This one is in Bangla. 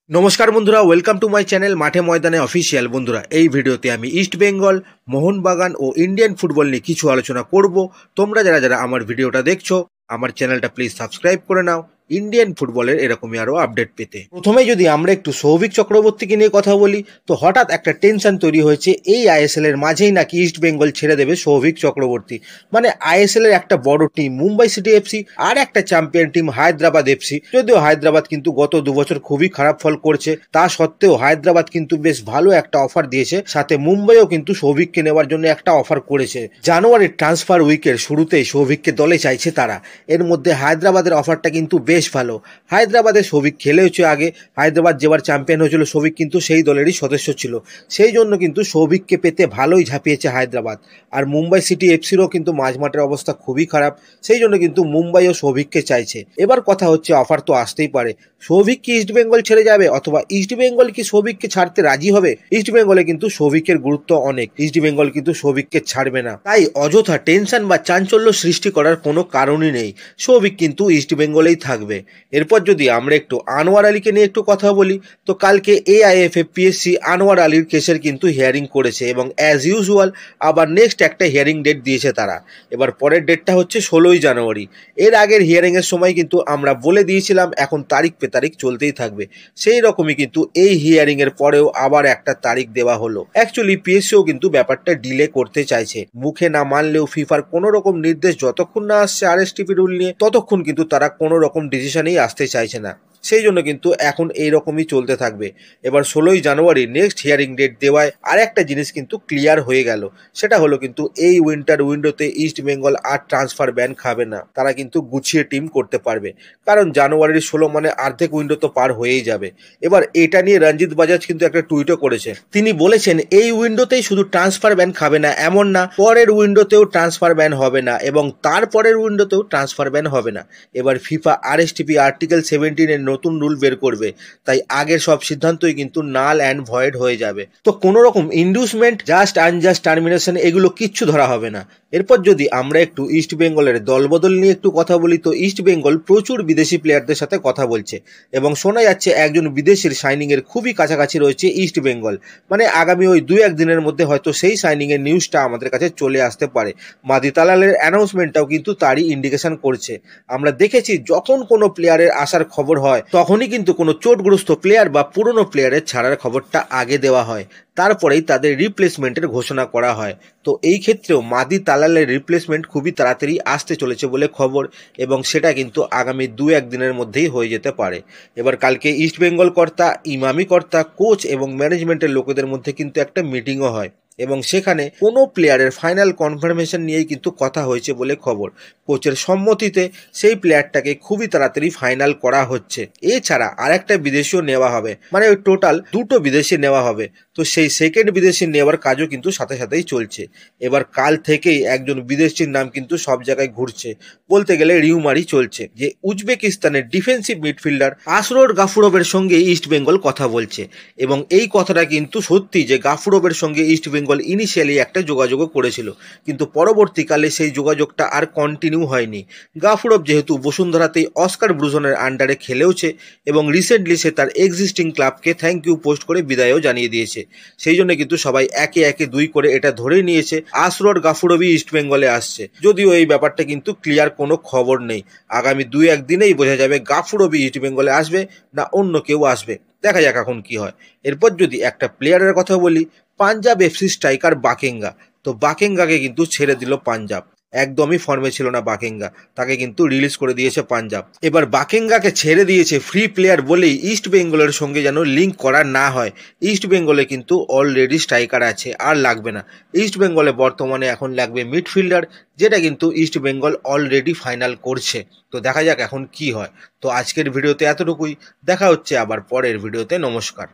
নমস্কার বন্ধুরা, ওয়েলকাম টু মাই চ্যানেল মাঠে ময়দানে অফিসিয়াল। বন্ধুরা, এই ভিডিওতে আমি ইস্ট বেঙ্গল, মোহনবাগান ও ইন্ডিয়ান ফুটবল নিয়ে কিছু আলোচনা করব। তোমরা যারা যারা আমার ভিডিওটা দেখছো, আমার চ্যানেলটা প্লিজ সাবস্ক্রাইব করে নাও ইন্ডিয়ান ফুটবলের এরকমই আরও আপডেট পেতে। প্রথমে যদি আমরা একটু সৌভিক চক্রবর্তীকে নিয়ে কথা বলি, তো হঠাৎ একটা টেনশন তৈরি হয়েছে এই আইএসএল এর মাঝেই নাকি ইস্ট বেঙ্গল ছেড়ে দেবে সৌভিক চক্রবর্তী। মানে আইএসএল এর একটা বড় টিম মুম্বাই সিটি এফসি আর একটা চ্যাম্পিয়ন টিম হায়দ্রাবাদ এফসি, যদিও হায়দ্রাবাদ কিন্তু গত 2 বছর খুবই খারাপ ফল করছে, তা সত্ত্বেও হায়দ্রাবাদ কিন্তু বেশ ভালো একটা অফার দিয়েছে। সাথে মুম্বাইও কিন্তু সৌভিককে নেওয়ার জন্য একটা অফার করেছে। জানুয়ারির ট্রান্সফার উইকের শুরুতেই সৌভিককে দলে চাইছে তারা। এর মধ্যে হায়দ্রাবাদের অফারটা কিন্তু বেশ ভালো। হায়দ্রাবাদে সৌভিক খেলেছে আগে, হায়দ্রাবাদ যেবার চ্যাম্পিয়ন হয়েছিল সৌভিক কিন্তু সেই দলেরই সদস্য ছিল, সেই জন্য কিন্তু সৌভিককে পেতে ভালোই ঝাঁপিয়েছে হায়দ্রাবাদ। আর মুম্বাই সিটি এফসিরও কিন্তু মাঝমাঠের অবস্থা খুবই খারাপ, সেই জন্য কিন্তু মুম্বাইও সৌভিককে চাইছে। এবার কথা হচ্ছে অফার তো আসতেই পারে, সৌভিক কি ইস্ট বেঙ্গল ছেড়ে যাবে অথবা ইস্ট বেঙ্গল কি সৌভিককে ছাড়তে রাজি হবে? ইস্ট বেঙ্গলে কিন্তু সৌভিকের গুরুত্ব অনেক, ইস্ট বেঙ্গল কিন্তু সৌভিককে ছাড়বে না, তাই অযথা টেনশন বা চাঞ্চল্য সৃষ্টি করার কোনো কারণই নেই। সৌভিক কিন্তু ইস্ট বেঙ্গলেই থাকবে। এরপর যদি আমরা একটু আনোয়ার আলীকে নিয়ে একটু কথা বলি, তো কালকে এআইএফএ পিএসসি আনোয়ার আলীর কেসের কিন্তু হিয়ারিং করেছে এবং অ্যাজ ইউজুয়াল আবার নেক্সট একটা হিয়ারিং ডেট দিয়েছে তারা। এবার পরের ডেটটা হচ্ছে 16ই জানুয়ারি। এর আগের হিয়ারিং এর সময় কিন্তু আমরা বলে দিয়েছিলাম এখন তারিখ পে তারিখ চলতেই থাকবে, সেই রকমই কিন্তু এই হিয়ারিং এর পরেও আবার একটা তারিখ দেওয়া হলো। অ্যাকচুয়ালি পিএসসিও কিন্তু ব্যাপারটা ডিলে করতে চাইছে, মুখে না মানলেও ফিফার কোনো রকম নির্দেশ যতক্ষণ না আসছে আরএসটিপি রুল নিয়ে, ততক্ষণ কিন্তু তারা কোনো রকম ডিসিশনেই আসতে চাইছে না। সেই জন্য কিন্তু এখন এইরকমই চলতে থাকবে। এবার 16ই জানুয়ারি নেক্সট হিয়ারিং ডেট দেওয়ায় আর একটা জিনিস কিন্তু ক্লিয়ার হয়ে গেল, সেটা হলো কিন্তু এই উইন্টার উইন্ডোতে ইস্ট বেঙ্গল আর ট্রান্সফার ব্যান খাবে না, তারা কিন্তু গুছিয়ে টিম করতে পারবে। কারণ জানুয়ারির 16 মানে অর্ধেক উইন্ডো তো পার হয়েই যাবে। এবার এটা নিয়ে রঞ্জিত বাজাজ কিন্তু একটা টুইটও করেছে, তিনি বলেছেন এই উইন্ডোতেই শুধু ট্রান্সফার ব্যান খাবে না এমন না, পরের উইন্ডোতেও ট্রান্সফার ব্যান হবে না এবং তারপরের উইন্ডোতেও ট্রান্সফার ব্যান হবে না। এবার ফিফা আরএসটিপি আর্টিকেল 17 এর নতুন রুল বের করবে, তাই আগের সব সিদ্ধান্তই কিন্তু নাল অ্যান্ড ভয়েড হয়ে যাবে। তো কোনো রকম ইন্ডিউসমেন্ট, জাস্ট আনজাস্ট টার্মিনেশন এগুলো কিচ্ছু ধরা হবে না। এরপর যদি আমরা একটু ইস্ট বেঙ্গলের দলবদল নিয়ে একটু কথা বলি, তো ইস্ট বেঙ্গল প্রচুর বিদেশি প্লেয়ারদের সাথে কথা বলছে এবং শোনা যাচ্ছে একজন বিদেশির সাইনিং এর খুবই কাছাকাছি রয়েছে ইস্ট বেঙ্গল। মানে আগামী ওই 2-1 দিনের মধ্যে হয়তো সেই সাইনিং এর নিউজটা আমাদের কাছে চলে আসতে পারে। মাদি তালালের অ্যানাউন্সমেন্টটাও কিন্তু তারই ইন্ডিকেশন করছে। আমরা দেখেছি যখন কোনো প্লেয়ারের আসার খবর হয় তখনই কিন্তু কোনো চোটগ্রস্ত প্লেয়ার বা পুরনো প্লেয়ারের ছাড়ার খবরটা আগে দেওয়া হয়, তারপরেই তাদের রিপ্লেসমেন্টের ঘোষণা করা হয়। তো এই ক্ষেত্রেও মাদি তালালের রিপ্লেসমেন্ট খুবই তাড়াতাড়ি আসতে চলেছে বলে খবর এবং সেটা কিন্তু আগামী 2-1 দিনের মধ্যেই হয়ে যেতে পারে। এবার কালকে ইস্ট বেঙ্গল কর্তা, ইমামি কর্তা, কোচ এবং ম্যানেজমেন্টের লোকেদের মধ্যে কিন্তু একটা মিটিংও হয় এবং সেখানে কোনো প্লেয়ারের ফাইনাল কনফার্মেশন নিয়েই কিন্তু কথা হয়েছে বলে খবর। কোচের সম্মতিতে সেই প্লেয়ারটাকে খুবই তাড়াতাড়ি ফাইনাল করা হচ্ছে। এছাড়া আরেকটা বিদেশিও নেওয়া হবে, মানে ওই টোটাল 2টো বিদেশি নেওয়া হবে। তো সেই সেকেন্ড বিদেশি নেওয়ার কাজও কিন্তু সাথে সাথেই চলছে। এবার কাল থেকেই একজন বিদেশির নাম কিন্তু সব জায়গায় ঘুরছে, বলতে গেলে রিউমারই চলছে যে উজবেকিস্তানের ডিফেন্সিভ মিডফিল্ডার আসরোর গাফুরোভের সঙ্গে ইস্ট বেঙ্গল কথা বলছে। এবং এই কথাটা কিন্তু সত্যি যে গাফুরোভের সঙ্গে ইস্ট বেঙ্গল ইনিশিয়ালি একটা যোগাযোগও করেছিল, কিন্তু পরবর্তীকালে সেই যোগাযোগটা আর কন্টিনিউ হয়নি। গাফুরোভ যেহেতু বসুন্ধরাতেই অস্কার ব্রুজনের আন্ডারে খেলেওছে এবং রিসেন্টলি সে তার এক্সিস্টিং ক্লাবকে থ্যাংক ইউ পোস্ট করে বিদায়ও জানিয়ে দিয়েছে, সেই জন্য কিন্তু সবাই একে একে 2 করে এটা ধরেই নিয়েছে আসরোর গাফুরোভই ইস্ট বেঙ্গলে আসছে। যদিও এই ব্যাপারটা কিন্তু ক্লিয়ার কোনো খবর নেই, আগামী 2-1 দিনেই বোঝা যাবে গাফুরোভই ইস্ট বেঙ্গলে আসবে না অন্য কেউ আসবে। দেখা যাক এখন কি হয়। এরপর যদি একটা প্লেয়ারের কথা বলি, পাঞ্জাব এফসি স্ট্রাইকার বাকেঙ্গা, তো বাকেঙ্গাকে কিন্তু ছেড়ে দিল পাঞ্জাব। একদমই ফর্মে ছিল না বাকেঙ্গা, তাকে কিন্তু রিলিজ করে দিয়েছে পাঞ্জাব। এবার বাকেঙ্গাকে ছেড়ে দিয়েছে ফ্রি প্লেয়ার বলেই ইস্ট বেঙ্গলের সঙ্গে যেন লিঙ্ক করা না হয়। ইস্ট বেঙ্গলে কিন্তু অলরেডি স্ট্রাইকার আছে, আর লাগবে না। ইস্ট বেঙ্গলে বর্তমানে এখন লাগবে মিডফিল্ডার, যেটা কিন্তু ইস্ট বেঙ্গল অলরেডি ফাইনাল করছে। তো দেখা যাক এখন কি হয়। তো আজকের ভিডিওতে এতটুকুই, দেখা হচ্ছে আবার পরের ভিডিওতে। নমস্কার।